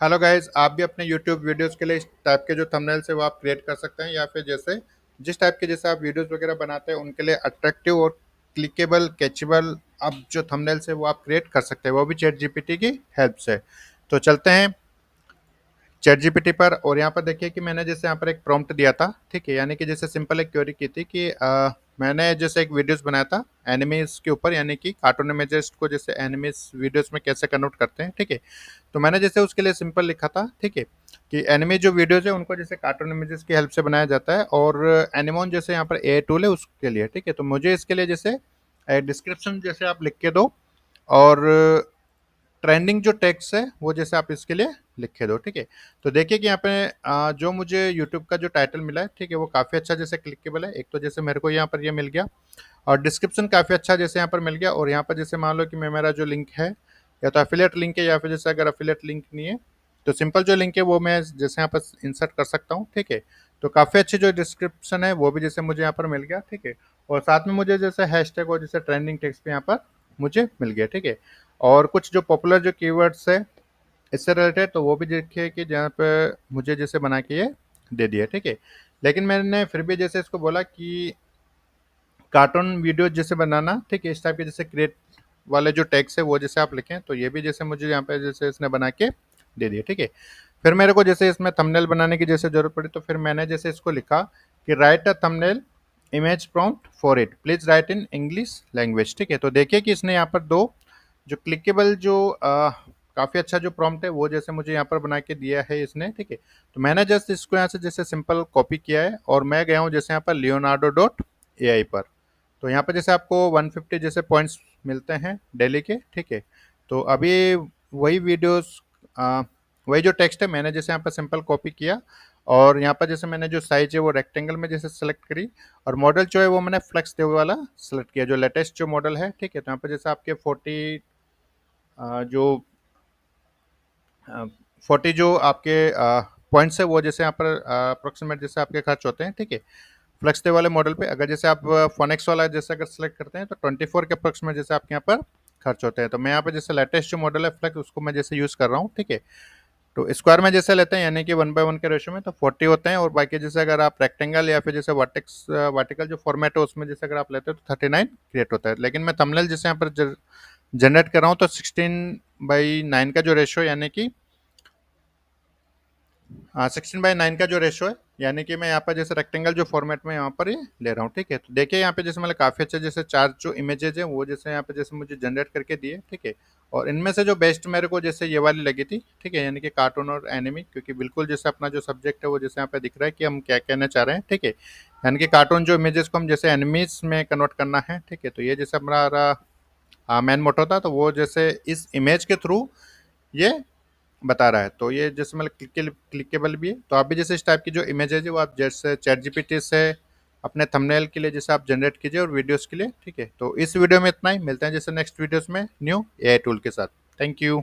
Hello guys, आप भी अपने यूट्यूब वीडियोस के लिए इस टाइप के जो थंबनेल्स है वो आप क्रिएट कर सकते हैं, या फिर जैसे जिस टाइप के जैसे आप वीडियोस वगैरह बनाते हैं उनके लिए अट्रैक्टिव और क्लिकेबल कैचेबल आप जो थंबनेल्स है वो आप क्रिएट कर सकते हैं, वो भी चैट जीपीटी की हेल्प से। तो चलते हैं चैट जीपीटी पर, और यहाँ पर देखिए कि मैंने जैसे यहाँ पर एक प्रॉम्प्ट दिया था, ठीक है। यानी कि जैसे सिंपल एक क्वेरी की थी कि मैंने जैसे एक वीडियोस बनाया था एनिमीज के ऊपर, यानी कि कार्टून इमेजेस को जैसे एनिमीज वीडियोस में कैसे कन्वर्ट करते हैं, ठीक है। तो मैंने जैसे उसके लिए सिंपल लिखा था, ठीक है, कि एनिमे जो वीडियोज है उनको जैसे कार्टून इमेजेस की हेल्प से बनाया जाता है, और एनिमोन जैसे यहाँ पर ए टूल है उसके लिए, ठीक है। तो मुझे इसके लिए जैसे डिस्क्रिप्शन जैसे आप लिख के दो, और ट्रेंडिंग जो टेक्स्ट है वो जैसे आप इसके लिए लिख के दो, ठीक है। तो देखिए कि यहाँ पे जो मुझे यूट्यूब का जो टाइटल मिला है, ठीक है, वो काफ़ी अच्छा जैसे क्लिकेबल है। एक तो जैसे मेरे को यहाँ पर ये मिल गया, और डिस्क्रिप्शन काफ़ी अच्छा जैसे यहाँ पर मिल गया, और यहाँ पर जैसे मान लो कि मैं मेरा जो लिंक है या तो अफिलिएट लिंक है, या फिर जैसे अगर अफिलिएट लिंक नहीं है तो सिंपल जो लिंक है वो मैं जैसे यहाँ पर इंसर्ट कर सकता हूँ, ठीक है। तो काफ़ी अच्छी जो डिस्क्रिप्शन है वो भी जैसे मुझे यहाँ पर मिल गया, ठीक है। और साथ में मुझे जैसे हैशटैग और जैसे ट्रेंडिंग टेक्स्ट भी यहाँ पर मुझे मिल गया, ठीक है। और कुछ जो पॉपुलर जो कीवर्ड्स है इससे रिलेटेड, तो वो भी देखिए कि जहाँ पे मुझे जैसे बना के ये दे दिया, ठीक है। लेकिन मैंने फिर भी जैसे इसको बोला कि कार्टून वीडियो जैसे बनाना, ठीक है, इस टाइप के जैसे क्रिएट वाले जो टैग्स है वो जैसे आप लिखें, तो ये भी जैसे मुझे यहाँ पे जैसे इसने बना के दे दिए, ठीक है। फिर मेरे को जैसे इसमें थंबनेल बनाने की जैसे जरूरत पड़ी, तो फिर मैंने जैसे इसको लिखा कि right a thumbnail image prompt for it, please right in English language, ठीक है। तो देखिए कि इसने यहाँ पर दो जो क्लिकेबल जो काफ़ी अच्छा जो प्रॉम्प्ट है वो जैसे मुझे यहाँ पर बना के दिया है इसने, ठीक है। तो मैंने जस्ट इसको यहाँ से जैसे सिंपल कॉपी किया है, और मैं गया हूँ जैसे यहाँ पर लियोनार्डो डॉट ए आई पर। तो यहाँ पर जैसे आपको 150 जैसे पॉइंट्स मिलते हैं डेली के, ठीक है। तो अभी वही वीडियोस वही जो टेक्स्ट है मैंने जैसे यहाँ पर सिंपल कॉपी किया, और यहाँ पर जैसे मैंने जो साइज है वो रेक्टेंगल में जैसे सेलेक्ट करी, और मॉडल जो है वो मैंने फ्लेक्स देव वाला सेलेक्ट किया, जो लेटेस्ट जो मॉडल है, ठीक है। तो यहाँ पर जैसे आपके 40 जो 40 जो आपके पॉइंट्स है वो जैसे यहाँ पर अप्रोक्सीमेट जैसे आपके खर्च होते हैं, ठीक है। फ्लेक्स डे वाले मॉडल पे अगर जैसे आप फोनेक्स वाला जैसे अगर सेलेक्ट करते हैं तो 24 के अप्रोक्सीमेट जैसे आपके यहाँ पर खर्च होते हैं। तो मैं यहाँ पे जैसे लेटेस्ट जो मॉडल है फ्लेक्स उसको मैं जैसे यूज़ कर रहा हूँ, ठीक है। तो स्क्वायर में जैसे लेते हैं यानी कि 1/1 के रेशो में तो 40 होते हैं, और बाकी जैसे अगर आप रेक्टेंगल या फिर जैसे वर्टेक्स वर्टिकल जो फॉर्मेट है उसमें जैसे अगर आप लेते हैं तो 39 क्रिएट होता है। लेकिन मैं थंबनेल जैसे यहाँ पर जनरेट कर रहा हूँ तो 16/9 का जो रेशो, यानी कि हाँ 16/9 का जो रेशो है, यानी कि मैं यहाँ पर जैसे रेक्टेंगल जो फॉर्मेट में यहाँ पर ये ले रहा हूँ, ठीक है। तो देखिए यहाँ पे जैसे मतलब काफ़ी अच्छे जैसे चार जो इमेजेज हैं वो जैसे यहाँ पे जैसे मुझे जनरेट करके दिए, ठीक है। और इनमें से जो बेस्ट मेरे को जैसे ये वाली लगी थी, ठीक है, यानी कि कार्टून और एनिमी, क्योंकि बिल्कुल जैसे अपना जो सब्जेक्ट है वो जैसे यहाँ पे दिख रहा है कि हम क्या कहना चाह रहे हैं, ठीक है। यानी कि कार्टून जो इमेजेस को हम जैसे एनिमीज में कन्वर्ट करना है, ठीक है। तो ये जैसे हमारा मेन मोटो था, तो वो जैसे इस इमेज के थ्रू ये बता रहा है। तो ये जैसे मतलब क्लिकेबल भी है। तो आप भी जैसे इस टाइप की जो इमेज है वो आप जैसे चैट जीपीटी से अपने थंबनेल के लिए जैसे आप जनरेट कीजिए और वीडियोस के लिए, ठीक है। तो इस वीडियो में इतना ही, मिलते हैं जैसे नेक्स्ट वीडियोस में न्यू एआई टूल के साथ। Thank you.